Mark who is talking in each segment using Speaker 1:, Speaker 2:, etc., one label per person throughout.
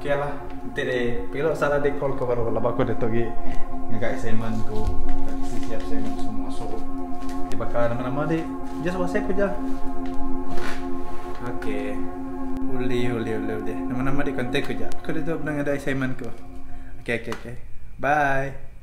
Speaker 1: Okey lah. Nanti deh. Pero salah deh call ko baru labak ko dito gi. Ngagay assignment ko. Siap assignment semua. So, di bakal nama-nama deh. Just WhatsApp ko aja. Okey. Uli. Nama-nama di kontak ko aja. Ko dito nang ada assignment ko. Okey. Bye.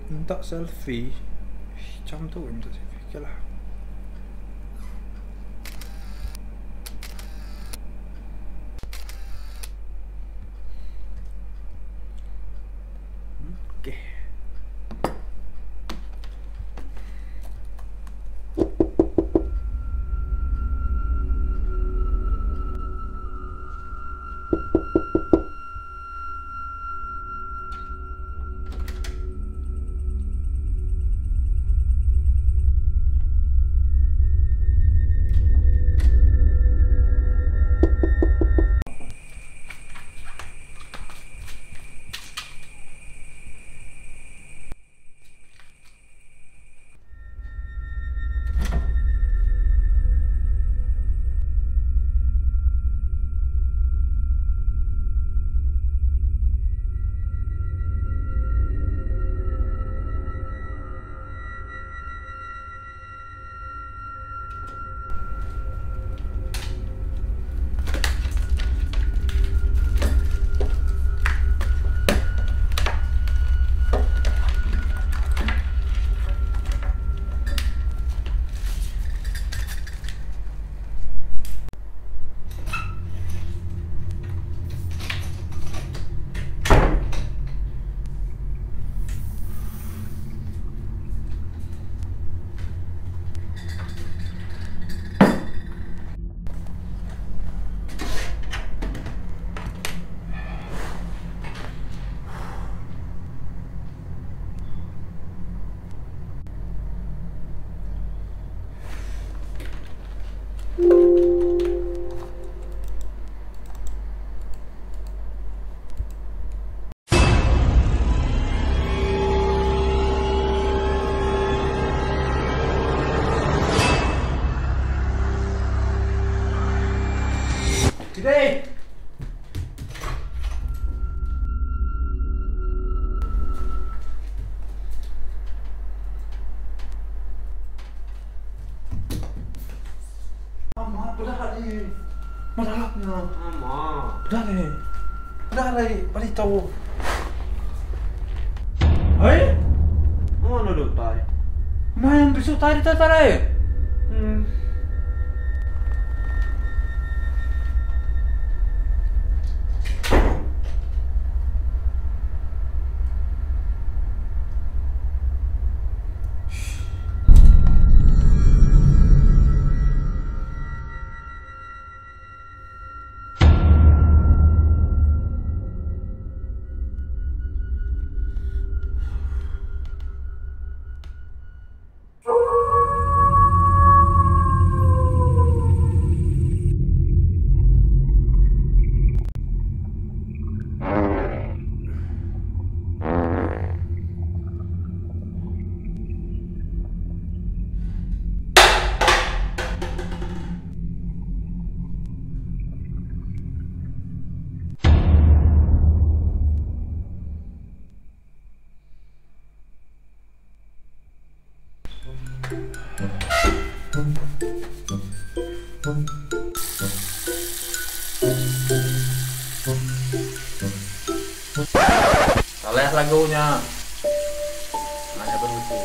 Speaker 1: Minta selfie. Macam tu minta selfie. Okey lah. Okey. Gede. Mama, pedali. Madalapnya.
Speaker 2: Mama.
Speaker 1: Pedali. Pedali, palito. Hei?
Speaker 2: Mana duduk tay?
Speaker 1: Main besok tadi tadi. Salah lagunya. Hanya begitu.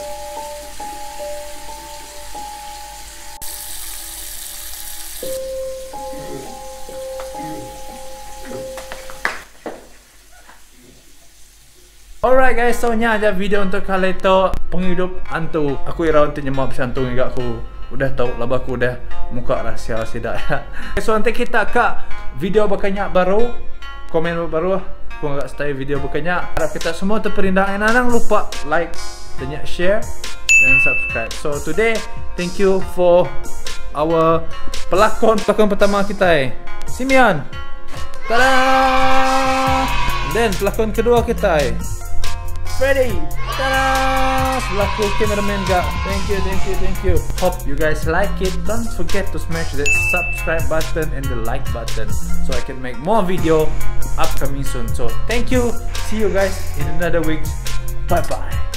Speaker 1: Alright guys, so nya aja video untuk kali itu penghidup hantu. Aku ira untuk nyemap hantu juga aku udah tahu lah aku udah muka rahsia tidak ya. So nanti kita ke video bakanya baru, komen baru. Aku nggak stay video bakanya. Harap kita semua terperindah. Jangan lupa like dan share dan subscribe. So today, thank you for our pelakon pertama kita, Simeon. Tada! Dan pelakon kedua kita, Freddy. Ta-da! Selaku cameraman gak. Thank you. Hope you guys like it. Don't forget to smash that subscribe button and the like button so I can make more video upcoming soon. So thank you. See you guys in another week. Bye bye.